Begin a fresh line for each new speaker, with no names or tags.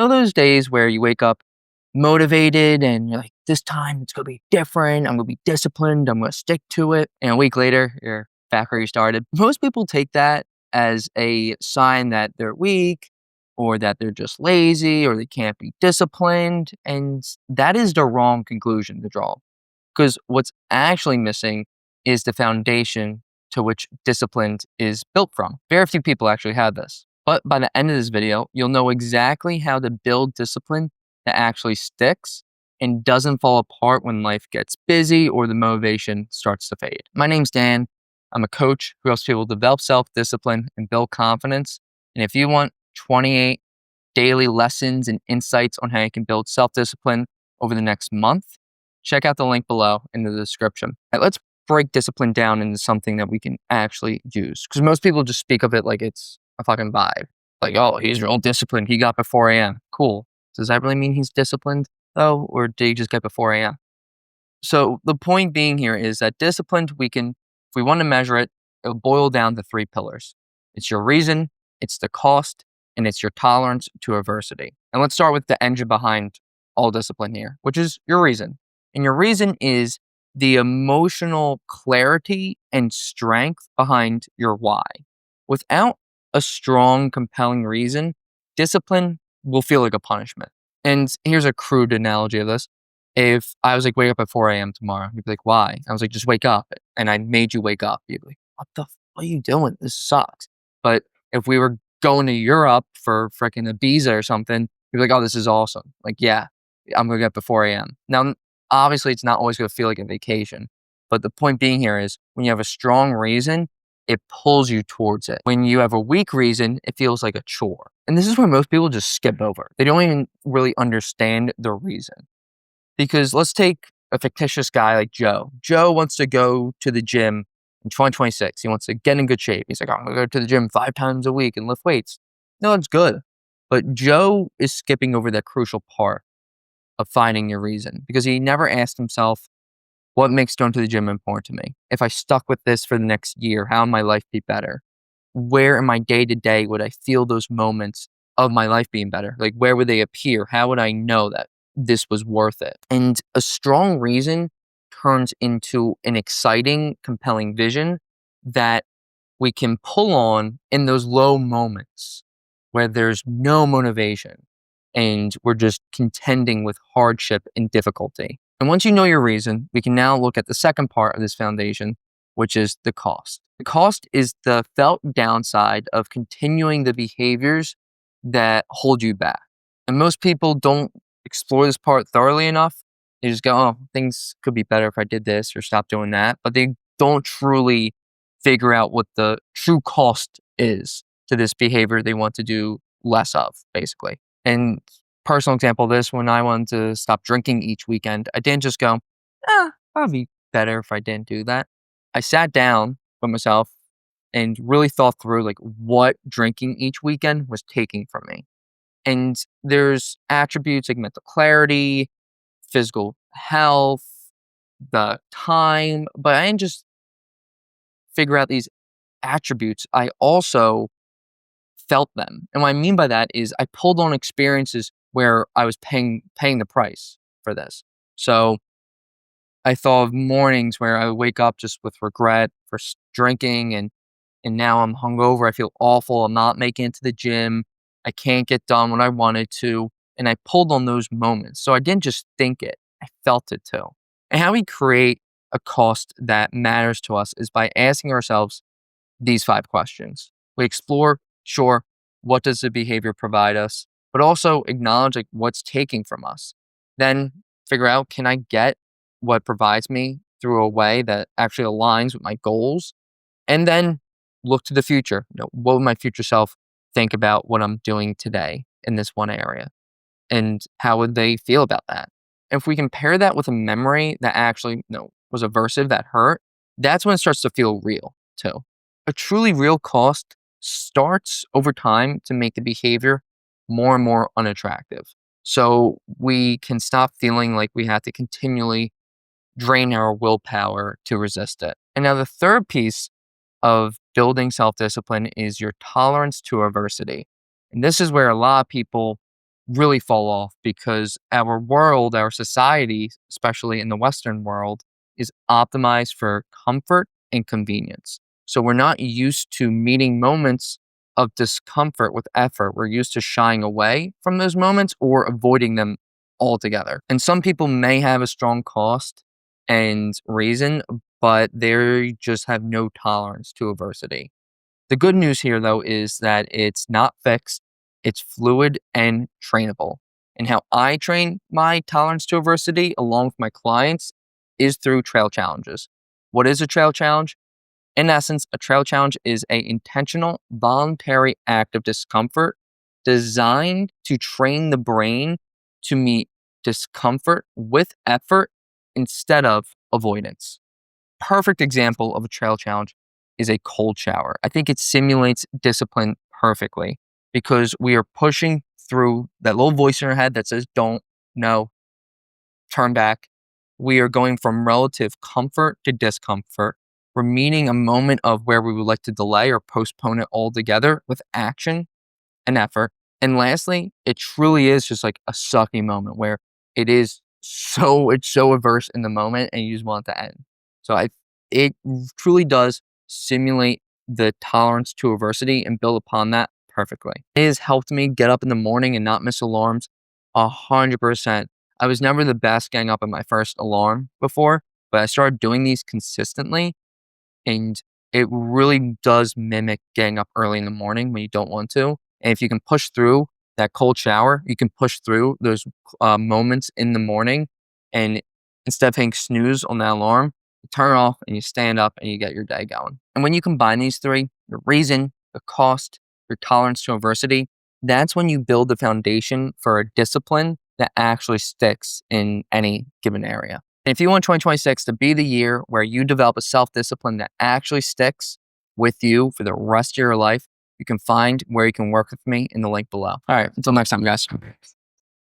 Know those days where you wake up motivated and you're like, this time it's going to be different. I'm going to be disciplined. I'm going to stick to it. And a week later, you're back where you started. Most people take that as a sign that they're weak or that they're just lazy or they can't be disciplined. And that is the wrong conclusion to draw because what's actually missing is the foundation to which discipline is built from. Very few people actually have this. But by the end of this video, you'll know exactly how to build discipline that actually sticks and doesn't fall apart when life gets busy or the motivation starts to fade. My name's Dan. I'm a coach who helps people develop self-discipline and build confidence. And if you want 28 daily lessons and insights on how you can build self-discipline over the next month, check out the link below in the description. All right, let's break discipline down into something that we can actually use. Because most people just speak of it like it's a fucking vibe. Like, oh, he's real disciplined. He got before 4 a.m. Cool. Does that really mean he's disciplined though? Or did he just get before 4 a.m.? So the point being here is that disciplined, if we want to measure it, it'll boil down to 3 pillars. It's your reason, it's the cost, and it's your tolerance to adversity. And let's start with the engine behind all discipline here, which is your reason. And your reason is the emotional clarity and strength behind your why. Without a strong, compelling reason, discipline will feel like a punishment. And here's a crude analogy of this. If I was like, wake up at 4 a.m. tomorrow, you'd be like, why? I was like, just wake up. And I made you wake up. You'd be like, what are you doing? This sucks. But if we were going to Europe for freaking Ibiza or something, you'd be like, oh, this is awesome. Like, yeah, I'm going to get up at 4 a.m. Now, obviously, it's not always going to feel like a vacation. But the point being here is when you have a strong reason, it pulls you towards it. When you have a weak reason, it feels like a chore. And this is where most people just skip over. They don't even really understand the reason. Because let's take a fictitious guy like Joe. Joe wants to go to the gym in 2026. He wants to get in good shape. He's like, I'm going to go to the gym 5 times a week and lift weights. No, it's good. But Joe is skipping over that crucial part of finding your reason because he never asked himself, what makes going to the gym important to me? If I stuck with this for the next year, how would my life be better? Where in my day to day would I feel those moments of my life being better? Like, where would they appear? How would I know that this was worth it? And a strong reason turns into an exciting, compelling vision that we can pull on in those low moments where there's no motivation and we're just contending with hardship and difficulty. And once you know your reason, we can now look at the second part of this foundation, which is the cost. The cost is the felt downside of continuing the behaviors that hold you back. And most people don't explore this part thoroughly enough. They just go, oh, things could be better if I did this or stop doing that. But they don't truly figure out what the true cost is to this behavior they want to do less of, basically. And personal example of this, when I wanted to stop drinking each weekend, I didn't just go, probably better if I didn't do that. I sat down with myself and really thought through like what drinking each weekend was taking from me. And there's attributes like mental clarity, physical health, the time, but I didn't just figure out these attributes. I also felt them. And what I mean by that is I pulled on experiences where I was paying the price for this. So I thought of mornings where I would wake up just with regret for drinking and now I'm hungover. I feel awful. I'm not making it to the gym. I can't get done what I wanted to. And I pulled on those moments. So I didn't just think it, I felt it too. And how we create a cost that matters to us is by asking ourselves these 5 questions. We explore, sure, what does the behavior provide us, but also acknowledge like what's taking from us. Then figure out, can I get what provides me through a way that actually aligns with my goals? And then look to the future. What would my future self think about what I'm doing today in this one area? And how would they feel about that? If we compare that with a memory that actually was aversive, that hurt, that's when it starts to feel real too. A truly real cost starts over time to make the behavior more and more unattractive. So we can stop feeling like we have to continually drain our willpower to resist it. And now the third piece of building self-discipline is your tolerance to adversity. And this is where a lot of people really fall off because our world, our society, especially in the Western world, is optimized for comfort and convenience. So we're not used to meeting moments of discomfort with effort. We're used to shying away from those moments or avoiding them altogether. And some people may have a strong cost and reason, but they just have no tolerance to adversity. The good news here, though, is that it's not fixed, it's fluid and trainable. And how I train my tolerance to adversity along with my clients is through trail challenges. What is a trail challenge? In essence, a trail challenge is a intentional, voluntary act of discomfort designed to train the brain to meet discomfort with effort instead of avoidance. Perfect example of a trail challenge is a cold shower. I think it simulates discipline perfectly because we are pushing through that little voice in our head that says, don't, no, turn back. We are going from relative comfort to discomfort. We're meeting a moment of where we would like to delay or postpone it altogether with action and effort. And lastly, it truly is just like a sucky moment where it's so averse in the moment and you just want it to end. So it truly does simulate the tolerance to adversity and build upon that perfectly. It has helped me get up in the morning and not miss alarms 100%. I was never the best getting up at my first alarm before, but I started doing these consistently and it really does mimic getting up early in the morning when you don't want to. And if you can push through that cold shower, you can push through those moments in the morning. And instead of hitting snooze on that alarm, you turn it off and you stand up and you get your day going. And when you combine these three, your reason, the cost, your tolerance to adversity, that's when you build the foundation for a discipline that actually sticks in any given area. And if you want 2026 to be the year where you develop a self-discipline that actually sticks with you for the rest of your life, you can find where you can work with me in the link below. All right, until next time, guys.